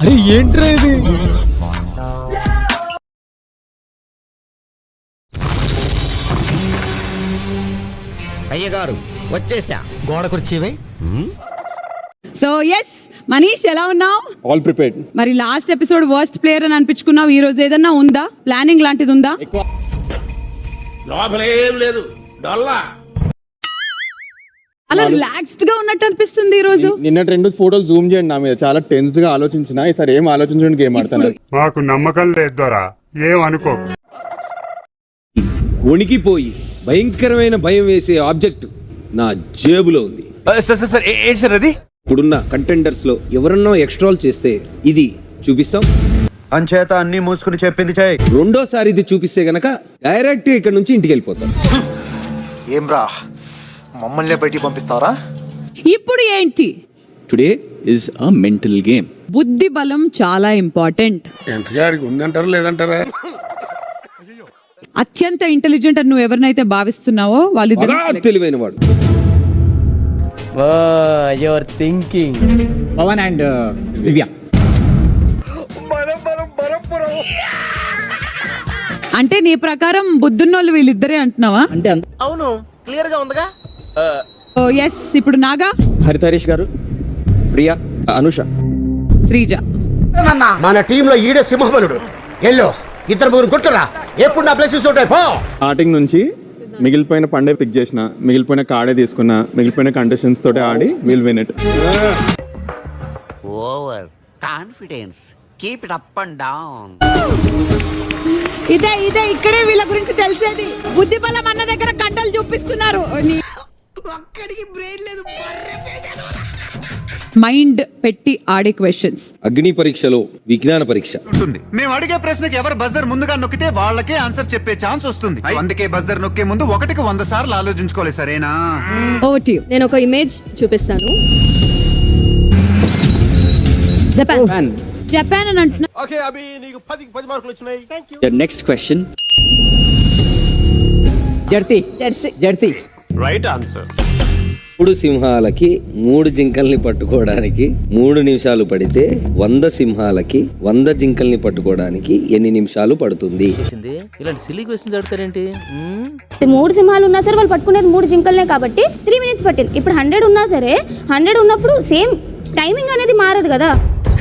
అరే ఏంట్రా ఇది? అయ్యగారు వచ్చేసా. గోడ కుర్చీవై. సో ఎస్ మనీష్, ఎలా ఉన్నావు? All prepared. మరి లాస్ట్ ఎపిసోడ్ వర్స్ట్ ప్లేయర్ అని అనిపించుకున్నావు. ఈ రోజు ఏదన్నా ఉందా? ప్లానింగ్ లాంటిది ఉందా? లోపలేం లేదు, డొల్లా. అలా రిలాక్స్డ్ గా ఉన్నట్టు అనిపిస్తుంది ఈ రోజు. నిన్నటి 2 ఫోటోలు జూమ్ చేయండి నా మీద. చాలా టెన్స్డ్ గా ఆలోచించిన. ఈసారి ఏం ఆలోచించండి, గేమ్ ఆడతాను. మాకు నమ్మకం లేదు దొరా, ఏం అనుకో. వణికిపోయి భయంకరమైన భయం వేసే ఆబ్జెక్ట్ నా జేబులో ఉంది. సార్ ఏంటి సార్ అది? ఇప్పుడున్న కంటెండర్స్ లో ఎవరన్నా ఎక్స్ట్రాల్ చేస్తే ఇది చూపిస్తాం. అంచేత అన్ని మూసుకుని చెప్పింది చేయి. రెండోసారి ఇది చూపిస్తే గనక డైరెక్ట్ ఇక్కడ నుంచి ఇంటికి వెళ్ళిపోతాం. ఏం రా, మమ్మల్ని బయటికి పంపిస్తారా? ఇప్పుడు ఏంటి? Today is a mental game. బుద్ధి బలం చాలా ఇంపార్టెంట్. ఎంతగాడికి ఉందంటారా లేదంటారా? అత్యంత ఇంటెలిజెంట్ అని నువ్వు ఎవరినైతే భావిస్తున్నావో వాళ్ళిద్దరు బాగా తెలివైన వాడు. Your thinking. Pavan and Divya. అంటే నీ ప్రకారం బుద్ధున్నోళ్ళు వీళ్ళిద్దరే అంటున్నావా? అంటే అవును, క్లియర్ గా ఉందిగా. ఓ ఎస్. ఇప్పుడు నాగా, హరితరేష్ గారు, ప్రియా, అనుష, శ్రీజ. మన టీంలో ఈడే సింహబలుడు. ఎల్లో ఇద్దరు ముగ్గురు కొట్టురా. ఎప్పుడు నా ప్లేసెస్ ఉంటాయి పో. స్టార్టింగ్ నుంచి మిగిలిపోయిన పండే పిక్ చేసిన, మిగిలిపోయిన కార్డే తీసుకున్నా, మిగిలిపోయిన కండిషన్స్ తోటి ఆడి will win it. Over confidence, keep it up and down. ఇదే ఇదే ఇక్కడే వీళ్ళ గురించి తెలిసేది. బుద్ధి బలం అన్న దగ్గర కండలు చూపిస్తున్నారు. ఒక్కడికి బ్రెయిన్ లేదు. మైండ్ పెట్టి ఆడే క్వశ్చన్స్. అగ్ని పరీక్షలో విజ్ఞాన పరీక్ష ఉంటుంది. మేము అడిగే ప్రశ్నకి ఎవరు బజర్ ముందుగా నొక్కితే వాళ్ళకే ఆన్సర్ చెప్పే ఛాన్స్ వస్తుంది. అందుకే బజర్ నొక్కే ముందు 1కి 100 సార్లు ఆలోచించుకోవాలి, సరేనా? ఓటి. నేను ఒక ఇమేజ్ చూపిస్తాను. జపాన్. జపాన్ అని అంటున్నా. ఓకే అభి, నీకు 10కి 10 మార్కులు వచ్చినాయి. Next question. Jersey. Jersey. Jersey. Right answer. 3 సింహాలకి 3 జింకల్ని పట్టుకోవడానికి 3 నిమిషాలు పడితే 100 సింహాలకి 100 జింకల్ని పట్టుకోవడానికి ఎన్ని నిమిషాలు పడుతుంది? ఇలాంటి సిల్లీ క్వశ్చన్స్ అడుగుతారేంటి? 3 సింహాలు ఉన్నా సరే వాళ్ళు పట్టుకునేది 3 జింకల్నే కాబట్టి 3 minutes పట్టింది. ఇప్పుడు 100 ఉన్నా సరే 100 ఉన్నప్పుడు సేమ్ టైమింగ్ అనేది మారదు కదా.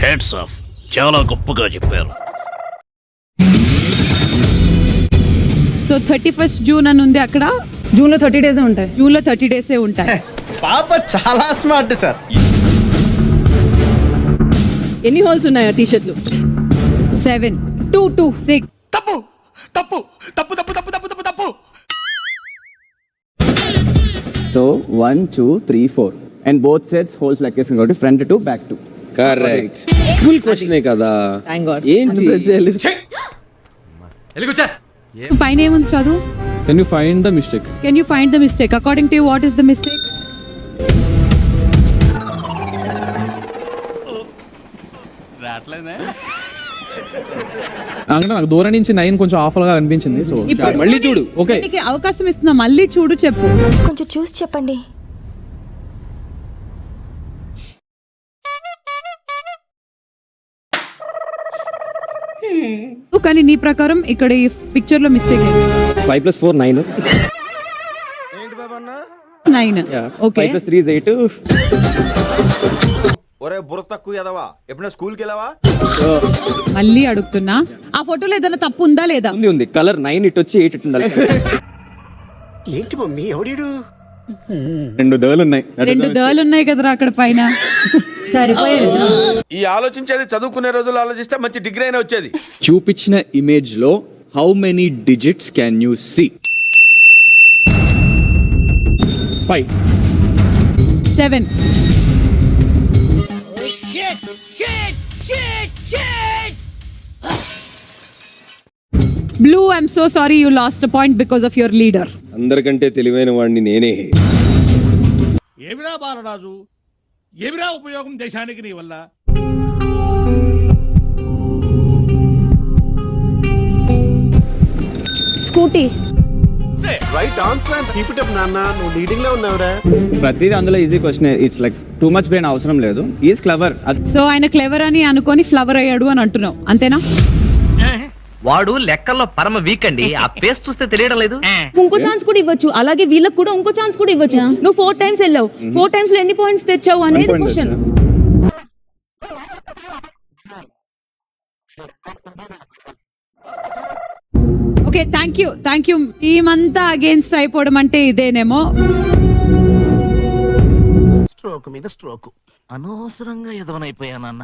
హెడ్స్ ఆఫ్, చాలా గొప్పగా చెప్పారు. సో 31st జూన్ అని ఉంది అక్కడ. జూన్ లో 30 days ఉంటాయి. జూన్ లో 30 days ఉంటాయి. పాప చాలా స్మార్ట్ సార్. ఎన్ని హోల్స్ ఉన్నాయో టీషర్ట్లు? 7 2 2 6. తప్పు తప్పు తప్పు తప్పు తప్పు తప్పు తప్పు తప్పు. So 1 2 3 4 and both sets holes లెక్కేసాం కాబట్టి front to back to. Correct. Full క్వశ్చనే కదా. ఏంటి? ఎలుగుచా పైన ఏముంది చదువు? Can you find the mistake? Can you find the mistake? According to you what is the mistake? అంటే నాకు దూరం నుంచి 9 కొంచెం ఆఫర్ గా అనిపించింది. సో మళ్ళీ చూడు. ఓకే, నీకు అవకాశం ఇస్తున్నా, మళ్ళీ చూడు, చెప్పు. కొంచెం చూసి చెప్పండి. కానీ నీ ప్రకారం ఇక్కడ ఈ పిక్చర్ లో మిస్టేక్ ఏంటి? 5 + 4 9. 9. ఓకే. 5 + 3 is 8. ఒరే బుర్ర తక్కువ ఎదవా, ఎప్పుడైనా స్కూల్కి వెళ్ళావా? మళ్ళీ అడుగుతున్నా, ఆ ఫోటోలో ఏదైనా తప్పు ఉందా లేదా? ఉంది కలర్ 9 ఇటు వచ్చి 8 ఇటు ఉండాలి. ఏంటి మమ్మీ ఎవడీడు? 2 దళాలు ఉన్నాయి. 2 దళాలు ఉన్నాయి కదరా అక్కడ పైన. ఈ ఆలోచించేది చదువుకునే రోజులు ఆలోచిస్తే మంచి డిగ్రీ అయినా వచ్చేది. చూపించిన ఇమేజ్ లో how many digits can you see? 5 7. Blue, I'm so sorry you lost a point because of your leader. అందరికంటే తెలివైన వాడిని నేనే. ఏమిరా బాలరాజు, ఏమిరా ఉపయోగం దేశానికి నీ వల్ల? Scooty. Right answer keep it up నాన్న, నువ్వు లీడింగ్ లో ఉన్నావురా. ప్రతిదీ అందులో easy question. It's like too much brain అవసరం లేదు. Is clever. సో ఆయన క్లెవర్ అని అనుకొని ఫ్లవర్ అయ్యాడు అని అంటున్నావు, అంతేనా? వాడు లెక్కల్లో పరమ వీక్ అండి. ఆ పేస్ట్ చూస్తే తెలియడం లేదు. ఇంకో ఛాన్స్ కూడా ఇవ్వచ్చు, అలాగే వీళ్ళకి కూడా ఇంకో ఛాన్స్ కూడా ఇవ్వచ్చు. నువ్వు 4 times వెళ్ళావు, 4 times లో ఎన్ని పాయింట్స్ తెచ్చావు అనేది question. Okay, thank you. Team అంతా అగేన్స్ట్ అయిపోవడం అంటే ఇదేనేమో. స్ట్రోక్ మీద స్ట్రోక్, అనవసరంగా ఎదవనైపోయానన్న.